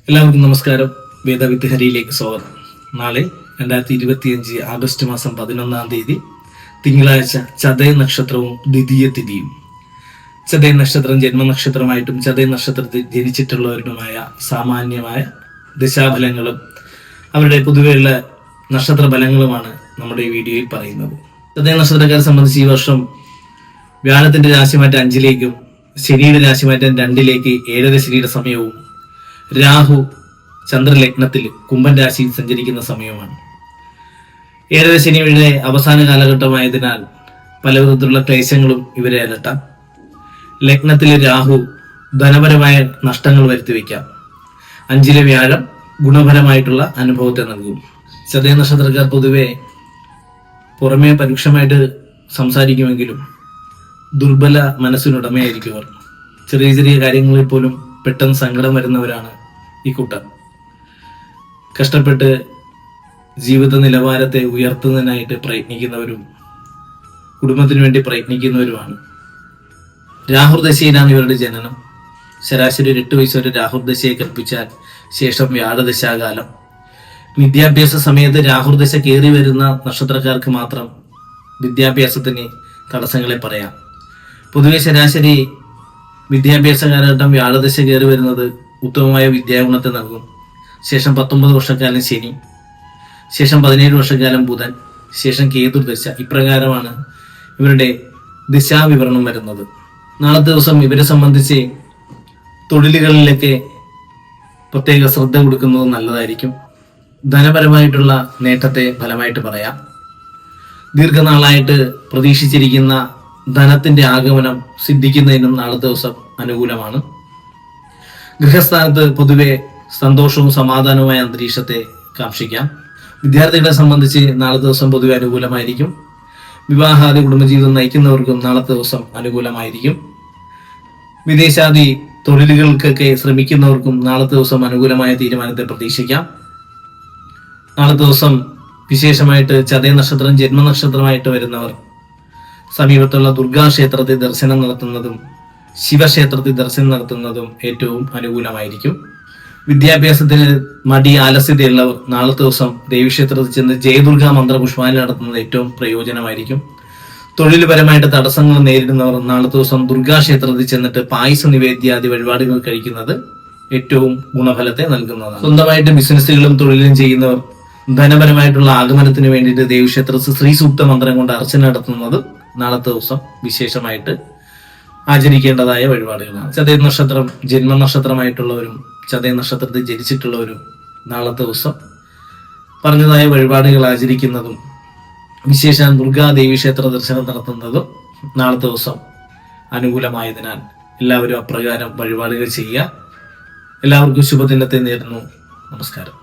എല്ലാവർക്കും നമസ്കാരം. വേദവിത്ത് ഹരിയിലേക്ക് സ്വാഗതം. നാളെ 2025 ആഗസ്റ്റ് മാസം 11 തീയതി തിങ്കളാഴ്ച ചതയ നക്ഷത്രവും ദ്വിതീയ തിഥിയും. ചതയ നക്ഷത്രം ജന്മനക്ഷത്രമായിട്ടും ചതയ നക്ഷത്രത്തിൽ ജനിച്ചിട്ടുള്ളവരുമായ സാമാന്യമായ ദശാഫലങ്ങളും അവരുടെ പൊതുവെയുള്ള നക്ഷത്ര ഫലങ്ങളുമാണ് നമ്മുടെ ഈ വീഡിയോയിൽ പറയുന്നത്. ചതയ നക്ഷത്രക്കാരെ സംബന്ധിച്ച് ഈ വർഷം വ്യാഴത്തിന്റെ രാശിമാറ്റം 5-ലേക്കും ശനിയുടെ രാശിമാറ്റം 2-ലേക്ക് 7 ശനിയുടെ സമയവും രാഹു ചന്ദ്രലഗ്നത്തിൽ കുംഭൻ രാശിയിൽ സഞ്ചരിക്കുന്ന സമയമാണ്. 7 ശനിയുടെ അവസാന കാലഘട്ടമായതിനാൽ പലവിധത്തിലുള്ള ക്ലേശങ്ങളും ഇവരെ അലട്ടാം. ലഗ്നത്തിലെ രാഹു ധനപരമായ നഷ്ടങ്ങൾ വരുത്തിവെക്കാം. 5-ലെ വ്യാഴം ഗുണപരമായിട്ടുള്ള അനുഭവത്തെ നൽകും. ചതയ നക്ഷത്രക്കാർ പൊതുവെ പുറമേ പരോക്ഷമായിട്ട് സംസാരിക്കുമെങ്കിലും ദുർബല മനസ്സിനുടമയായിരിക്കും അവർ. ചെറിയ ചെറിയ കാര്യങ്ങളിൽ പോലും പെട്ടെന്ന് സങ്കടം വരുന്നവരാണ് ഈ കൂട്ടർ. കഷ്ടപ്പെട്ട് ജീവിത നിലവാരത്തെ ഉയർത്തുന്നതിനായിട്ട് പ്രയത്നിക്കുന്നവരും കുടുംബത്തിന് വേണ്ടി പ്രയത്നിക്കുന്നവരുമാണ്. രാഹുർദശയിലാണ് ഇവരുടെ ജനനം. ശരാശരി 8 വയസ്സ് വരെ രാഹുർദശയെ കൽപ്പിച്ചാൽ ശേഷം വ്യാഴദശാകാലം. വിദ്യാഭ്യാസ സമയത്ത് രാഹുർദശ കയറി വരുന്ന നക്ഷത്രക്കാർക്ക് മാത്രം വിദ്യാഭ്യാസത്തിന് തടസ്സങ്ങളെ പറയാം. പൊതുവെ ശരാശരി വിദ്യാഭ്യാസ കാലഘട്ടം വ്യാഴദശ കയറി വരുന്നത് ഉത്തമമായ വിദ്യാഗുണത്തെ നൽകും. ശേഷം 19 വർഷക്കാലം ശനി, ശേഷം 17 വർഷക്കാലം ബുധൻ, ശേഷം കേതുർദശ. ഇപ്രകാരമാണ് ഇവരുടെ ദിശാവിവരണം വരുന്നത്. നാളത്തെ ദിവസം ഇവരെ സംബന്ധിച്ച് തൊഴിലുകളിലൊക്കെ പ്രത്യേക ശ്രദ്ധ കൊടുക്കുന്നത് നല്ലതായിരിക്കും. ധനപരമായിട്ടുള്ള നേട്ടത്തെ ഫലമായിട്ട് പറയാം. ദീർഘനാളായിട്ട് പ്രതീക്ഷിച്ചിരിക്കുന്ന ധനത്തിന്റെ ആഗമനം സിദ്ധിക്കുന്നതിനും നാളത്തെ ദിവസം അനുകൂലമാണ്. ഗൃഹസ്ഥാനത്ത് പൊതുവെ സന്തോഷവും സമാധാനവുമായ അന്തരീക്ഷത്തെ കാക്ഷിക്കാം. വിദ്യാർത്ഥികളെ സംബന്ധിച്ച് നാളത്തെ ദിവസം പൊതുവെ അനുകൂലമായിരിക്കും. വിവാഹാദി കുടുംബജീവിതം നയിക്കുന്നവർക്കും നാളത്തെ ദിവസം അനുകൂലമായിരിക്കും. വിദേശാദി തൊഴിലുകൾക്കൊക്കെ ശ്രമിക്കുന്നവർക്കും നാളത്തെ ദിവസം അനുകൂലമായ തീരുമാനത്തെ പ്രതീക്ഷിക്കാം. നാളത്തെ ദിവസം വിശേഷമായിട്ട് ചതയ നക്ഷത്രം ജന്മനക്ഷത്രമായിട്ട് വരുന്നവർ സമീപത്തുള്ള ദുർഗാക്ഷേത്രത്തിൽ ദർശനം നടത്തുന്നതും ശിവക്ഷേത്രത്തിൽ ദർശനം നടത്തുന്നതും ഏറ്റവും അനുകൂലമായിരിക്കും. വിദ്യാഭ്യാസത്തിന് മടി ആലസ്യതയുള്ളവർ നാളത്തെ ദിവസം ദേവീക്ഷേത്രത്തിൽ ചെന്ന് ജയദുർഗാ മന്ത്ര പുഷ്പാഞ്ജലി നടത്തുന്നത് ഏറ്റവും പ്രയോജനമായിരിക്കും. തൊഴിൽപരമായിട്ട് തടസ്സങ്ങൾ നേരിടുന്നവർ നാളത്തെ ദിവസം ദുർഗാക്ഷേത്രത്തിൽ ചെന്നിട്ട് പായസ നിവേദ്യാദി വഴിപാടുകൾ കഴിക്കുന്നത് ഏറ്റവും ഗുണഫലത്തെ നൽകുന്നതാണ്. സ്വന്തമായിട്ട് ബിസിനസ്സുകളും തൊഴിലും ചെയ്യുന്നവർ ധനപരമായിട്ടുള്ള ആഗമനത്തിന് വേണ്ടിയിട്ട് ദേവീക്ഷേത്രത്തിൽ ശ്രീ സൂക്ത മന്ത്രം കൊണ്ട് അർച്ചന നടത്തുന്നത് നാളത്തെ ദിവസം വിശേഷമായിട്ട് ആചരിക്കേണ്ടതായ വഴിപാടുകളാണ്. ചതയ നക്ഷത്രം ജന്മനക്ഷത്രമായിട്ടുള്ളവരും ചതയ നക്ഷത്രത്തിൽ ജനിച്ചിട്ടുള്ളവരും നാളത്തെ ദിവസം പറഞ്ഞതായ വഴിപാടുകൾ ആചരിക്കുന്നതും വിശേഷം ദുർഗാദേവി ക്ഷേത്ര ദർശനം നടത്തുന്നതും നാളത്തെ ദിവസം അനുകൂലമായതിനാൽ എല്ലാവരും അപ്രകാരം വഴിപാടുകൾ ചെയ്യുക. എല്ലാവർക്കും ശുഭദിനത്തെ നേരുന്നു. നമസ്കാരം.